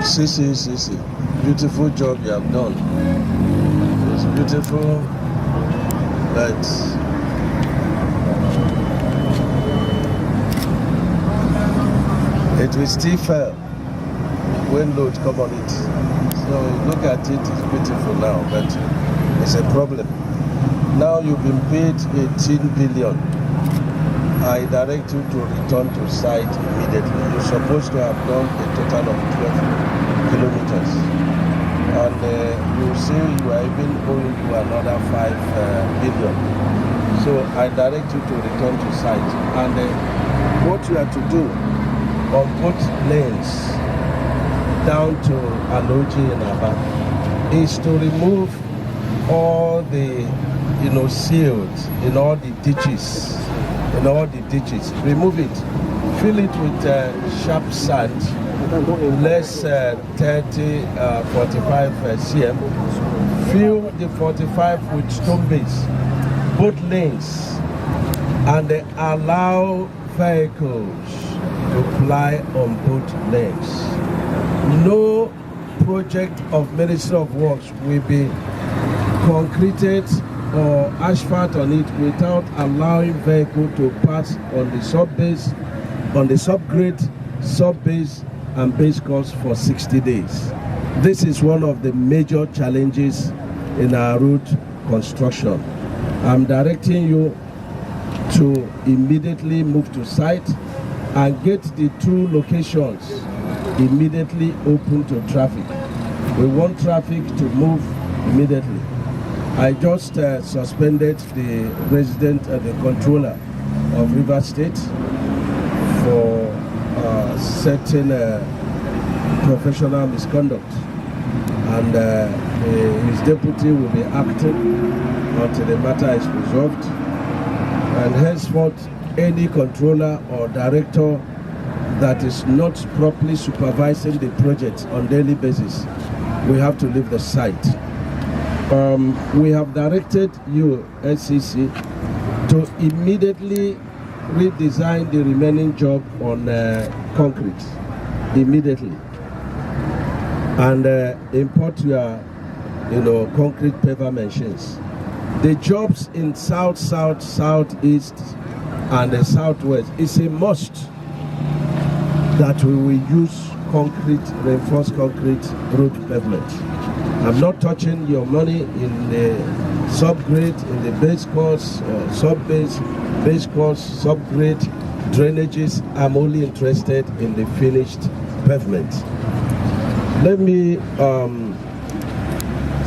See. Beautiful job you have done. It's beautiful, but it will still fail when load come on it. So look at it, it's beautiful now, but it's a problem. Now you've been paid 18 billion. I direct you to return to site immediately. You're supposed to have done a total of 12 kilometers. And you say you are even owing you another 5 billion. So I direct you to return to site. And what you have to do on both lanes down to Aloji and Aba is to remove all the seals in all the ditches. Remove it. Fill it with sharp sand, less 30, 45 cm. Fill the 45 with stone base, both lanes, and allow vehicles to ply on both lanes. No project of Ministry of Works will be concreted or asphalt on it without allowing vehicle to pass on the sub-base, on the subgrade, sub-base and base course for 60 days. This is one of the major challenges in our road construction. I'm directing you to immediately move to site and get the 2 locations immediately open to traffic. We want traffic to move immediately. I just suspended the resident and the controller of River State for certain professional misconduct, and his deputy will be acting until the matter is resolved. And henceforth, any controller or director that is not properly supervising the project on daily basis, we have to leave the site. We have directed you, SCC, to immediately redesign the remaining job on concrete, immediately, and import your, concrete paver machines. The jobs in south, southeast, and the southwest, it's a must that we will use concrete, reinforced concrete road pavement. I'm not touching your money in the subgrade, in the base course, sub-base, base course, subgrade, drainages. I'm only interested in the finished pavement. Let me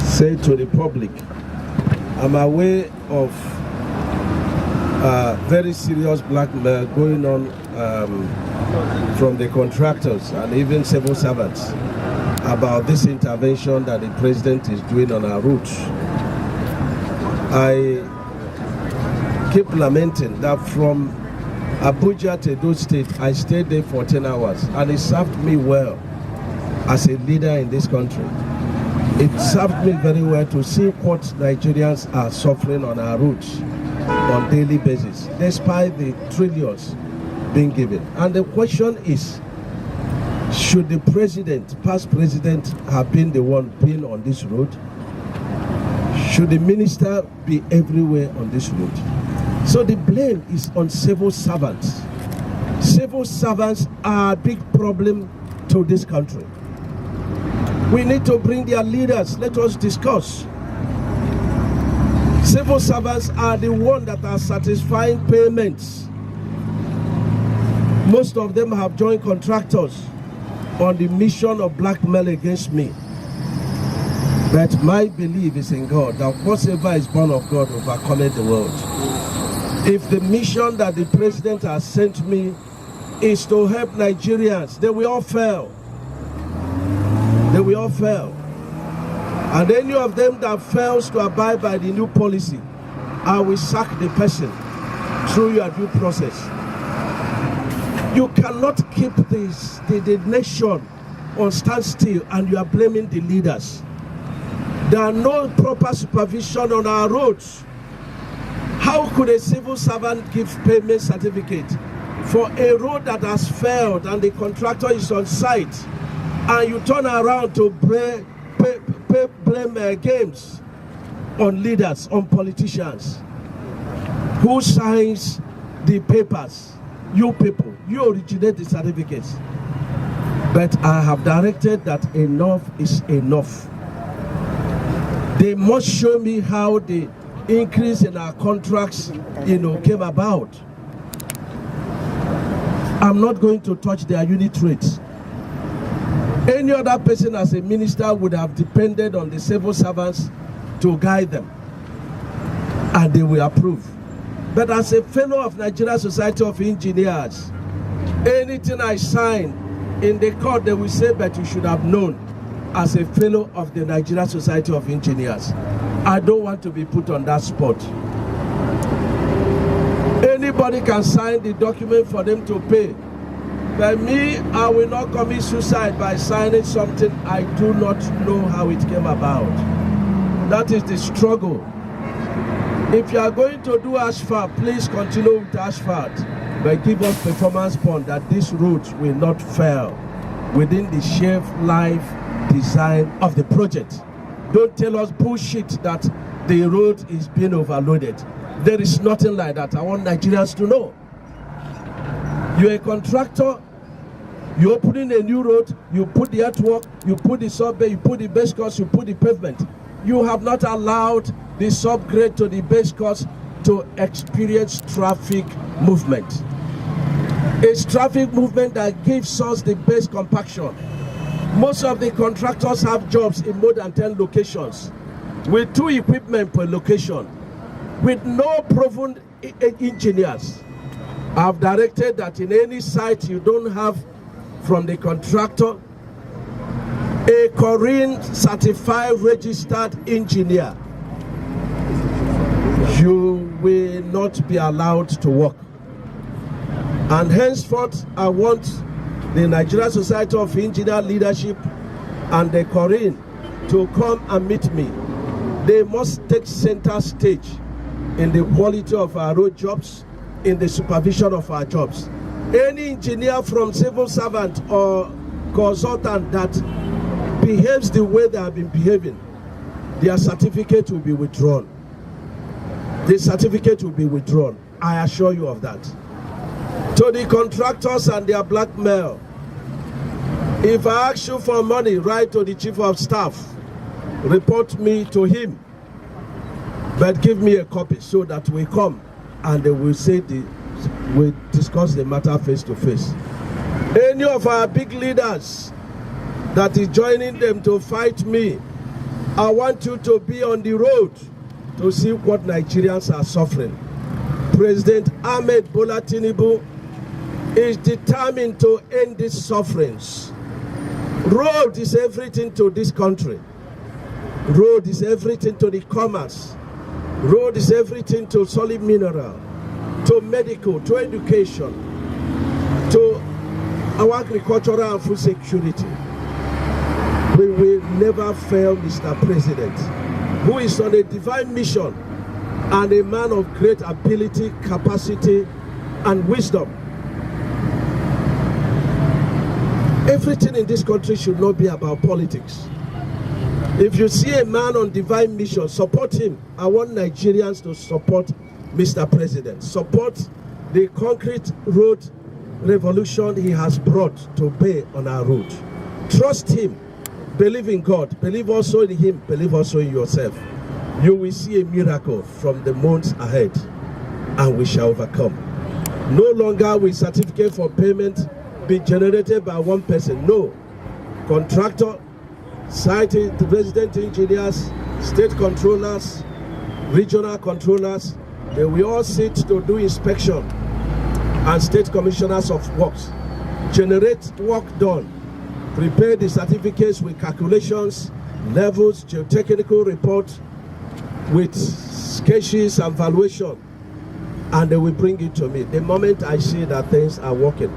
say to the public, I'm aware of very serious blackmail going on from the contractors and even civil servants about this intervention that the president is doing on our routes. I keep lamenting that from Abuja to Edo State, I stayed there for 10 hours, and it served me well as a leader in this country. It served me very well to see what Nigerians are suffering on our routes on a daily basis, despite the trillions being given. And the question is, should the president, past president, have been the one being on this road? Should the minister be everywhere on this road? So the blame is on civil servants. Civil servants are a big problem to this country. We need to bring their leaders. Let us discuss. Civil servants are the ones that are satisfying payments. Most of them have joined contractors on the mission of blackmail against me. But my belief is in God, that whatsoever is born of God overcometh the world. If the mission that the president has sent me is to help Nigerians, they will all fail. They will all fail. And any of them that fails to abide by the new policy, I will sack the person through your due process. You cannot keep the nation on standstill and you are blaming the leaders. There are no proper supervision on our roads. How could a civil servant give payment certificate for a road that has failed and the contractor is on site? and you turn around to blame games on leaders, on politicians. Who signs the papers? You people. You originate the certificates. But I have directed that enough is enough. They must show me how the increase in our contracts, came about. I'm not going to touch their unit rates. Any other person as a minister would have depended on the civil servants to guide them, and they will approve. But as a fellow of Nigeria Society of Engineers, anything I sign in the court, they will say, but you should have known as a fellow of the Nigeria Society of Engineers. I don't want to be put on that spot. Anybody can sign the document for them to pay. But me, I will not commit suicide by signing something I do not know how it came about. That is the struggle. If you are going to do asphalt, please continue with asphalt, but give us performance bond that these roads will not fail within the shelf life design of the project. Don't tell us bullshit that the road is being overloaded. There is nothing like that. I want Nigerians to know. You're a contractor, you're opening a new road, you put the earthwork, you put the survey, you put the base course, you put the pavement. You have not allowed the subgrade to the base course to experience traffic movement. It's traffic movement that gives us the base compaction. Most of the contractors have jobs in more than 10 locations, with 2 equipment per location, with no proven engineers. I've directed that in any site you don't have from the contractor a Korean certified registered engineer, you will not be allowed to work. And henceforth, I want the Nigeria Society of Engineer leadership and the Korean to come and meet me. They must take center stage in the quality of our road jobs, in the supervision of our jobs. Any engineer from civil servant or consultant that behaves the way they have been behaving, their certificate will be withdrawn. The certificate will be withdrawn. I assure you of that. To the contractors and their blackmail, if I ask you for money, write to the chief of staff, report me to him, but give me a copy so that we come and they will say we discuss the matter face to face. Any of our big leaders that is joining them to fight me, I want you to be on the road to see what Nigerians are suffering. President Ahmed Bola Tinubu is determined to end these sufferings. Road is everything to this country. Road is everything to the commerce. Road is everything to solid mineral, to medical, to education, to our agricultural and food security. We will never fail Mr. President, who is on a divine mission and a man of great ability, capacity, and wisdom. Everything in this country should not be about politics. If you see a man on divine mission, support him. I want Nigerians to support Mr. President. Support the concrete road revolution he has brought to bear on our road. Trust him. Believe in God. Believe also in him. Believe also in yourself. You will see a miracle from the months ahead, and we shall overcome. No longer will certificate for payment be generated by one person. No. Contractor, site resident engineers, state controllers, regional controllers, they will all sit to do inspection, and state commissioners of works generate work done, prepare the certificates with calculations, levels, geotechnical report, with sketches and valuation, and they will bring it to me. The moment I see that things are working,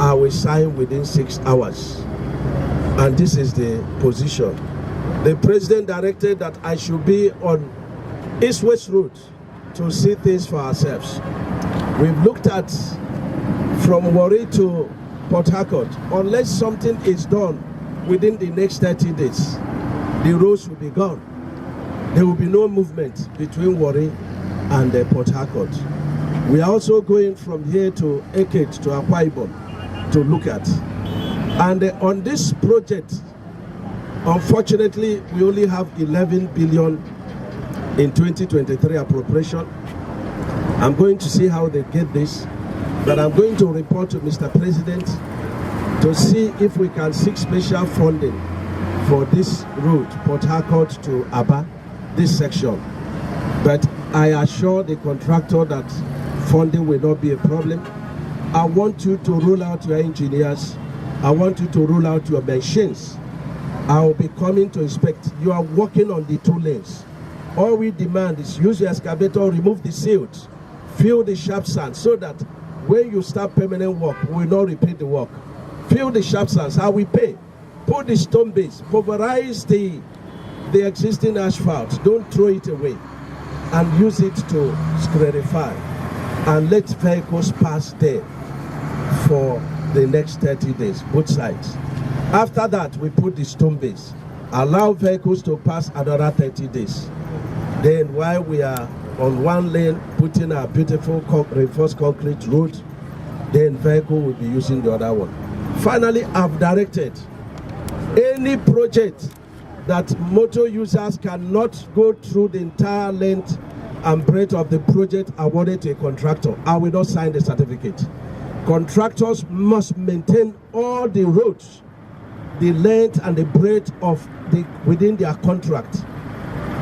I will sign within 6 hours. And this is the position. The president directed that I should be on East-West route to see things for ourselves. We've looked at from Warri to Port Harcourt. Unless something is done within the next 30 days, the roads will be gone. There will be no movement between Warri and Port Harcourt. We are also going from here to Ekate to Akwa Ibom to look at. And on this project, unfortunately, we only have 11 billion in 2023 appropriation. I'm going to see how they get this, but I'm going to report to Mr. President to see if we can seek special funding for this road, Port Harcourt to Aba, this section. But I assure the contractor that funding will not be a problem. I want you to roll out your engineers. I want you to roll out your machines. I will be coming to inspect. You are working on the 2 lanes. All we demand is use your excavator, remove the silt, fill the sharp sand, so that when you start permanent work, we will not repeat the work. Fill the sharp sands, how we pay. Put the stone base, pulverize the existing asphalt. Don't throw it away, and use it to sclerify, and let vehicles pass there for the next 30 days, both sides. After that, we put the stone base, allow vehicles to pass another 30 days. Then while we are on one lane putting a beautiful reinforced concrete road, then vehicle will be using the other one. Finally, I've directed any project that motor users cannot go through the entire length and breadth of the project awarded to a contractor, I will not sign the certificate. Contractors must maintain all the roads, the length and the breadth of within their contract.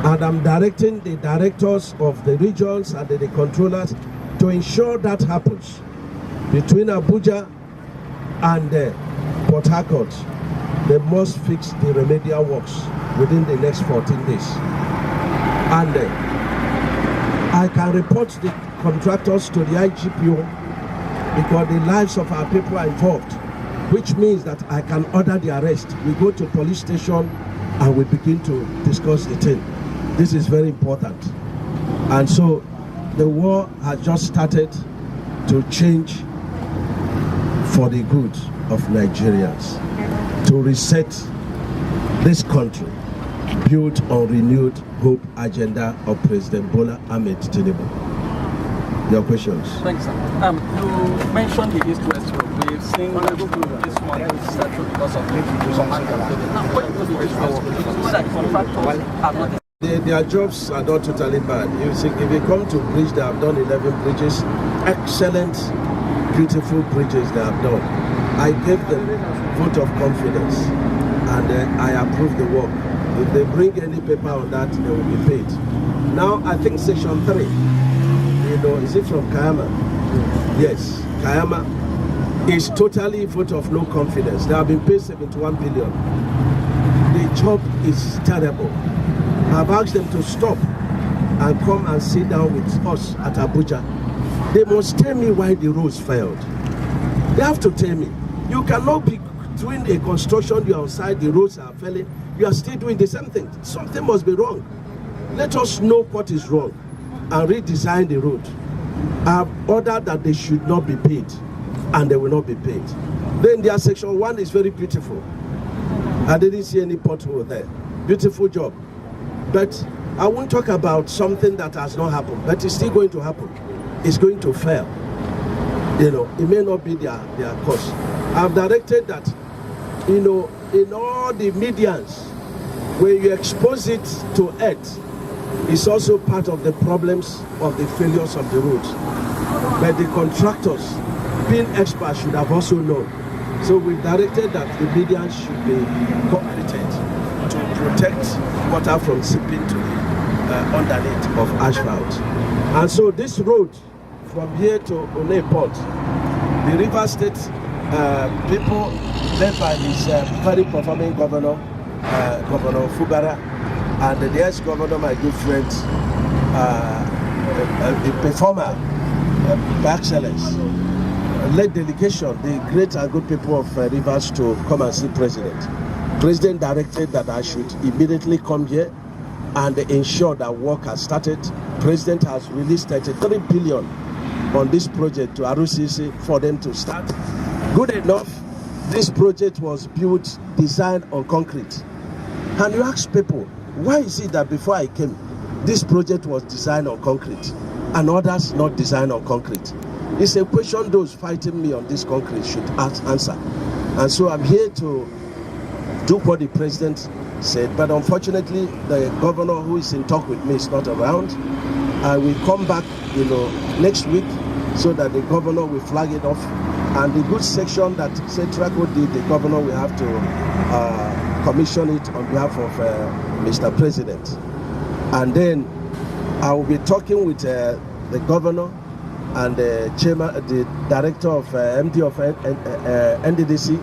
And I'm directing the directors of the regions and the controllers to ensure that happens between Abuja and Port Harcourt. They must fix the remedial works within the next 14 days. And I can report the contractors to the IGPO because the lives of our people are involved, which means that I can order the arrest. We go to police station and we begin to discuss the thing. This is very important. And so the war has just started to change for the good of Nigerians, to reset this country built on renewed hope agenda of President Bola Ahmed Tinubu. Your questions? Thanks, sir. You mentioned the East-West road. We've seen this one settled because of some now, what is the East-West road? It's like contractors have not. Their jobs are not totally bad. You see, if you come to bridge, they have done 11 bridges, excellent, beautiful bridges they have done. I gave them vote of confidence, and I approve the work. If they bring any paper on that, they will be paid. Now, I think Section 3, is it from Kayama? Yes, Kayama is totally vote of no confidence. They have been paid 71 billion. The job is terrible. I've asked them to stop and come and sit down with us at Abuja. They must tell me why the roads failed. They have to tell me. You cannot be doing a construction, you're outside, the roads are failing, you are still doing the same thing. Something must be wrong. Let us know what is wrong and redesign the road. I've ordered that they should not be paid, and they will not be paid. Then their Section 1 is very beautiful. I didn't see any pothole there. Beautiful job. But I won't talk about something that has not happened, but it's still going to happen. It's going to fail. It may not be their cause. I've directed that, in all the medians, when you expose it to earth, it's also part of the problems of the failures of the roads. But the contractors, being experts, should have also known. So we've directed that the medians should be concreted to protect water from seeping to the underneath of asphalt. And so this road from here to Umahi Port, the River State people led by his very performing governor, Governor Fubara, and the ex-governor, my good friend, the performer by excellence, led delegation, the great and good people of Rivers to come and see President. President directed that I should immediately come here and ensure that work has started. President has released 33 billion on this project to RCC for them to start. Good enough, this project was built, designed on concrete. And you ask people, why is it that before I came, this project was designed on concrete and others not designed on concrete? It's a question those fighting me on this concrete should answer. And so I'm here to do what the president said, but unfortunately the governor who is in talk with me is not around. I will come back, next week, so that the governor will flag it off. And the good section that Traco did, the governor will have to commission it on behalf of Mr. President. And then I will be talking with the governor and the chairman, the director of MD of NDDC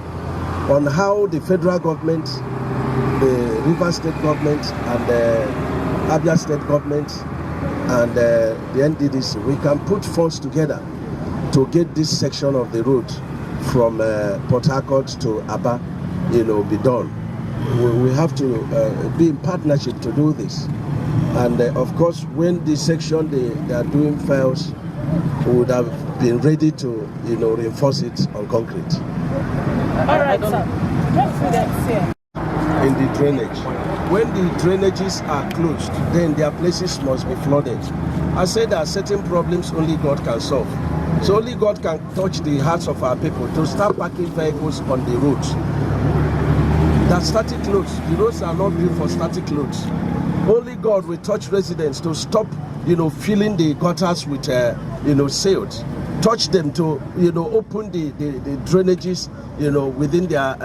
on how the federal government, the Rivers State government, and the Abia State government, and the NDDC, we can put funds together to get this section of the road from Port Harcourt to Aba, be done. We have to be in partnership to do this. And of course, when the section they are doing fails, we would have been ready to, reinforce it on concrete. All right, sir. Just with that, sir. In the drainage. When the drainages are closed, then their places must be flooded. I said there are certain problems only God can solve. So only God can touch the hearts of our people to start parking vehicles on the roads. That static loads, the roads are not built for static loads. Only God will touch residents to stop, filling the gutters with, silt. Touch them to, open the drainages, within their,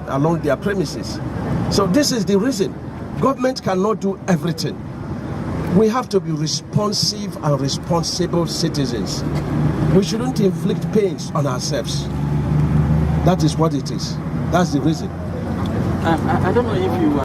along their premises. So this is the reason. Government cannot do everything. We have to be responsive and responsible citizens. We shouldn't inflict pains on ourselves. That is what it is. That's the reason. I don't know if you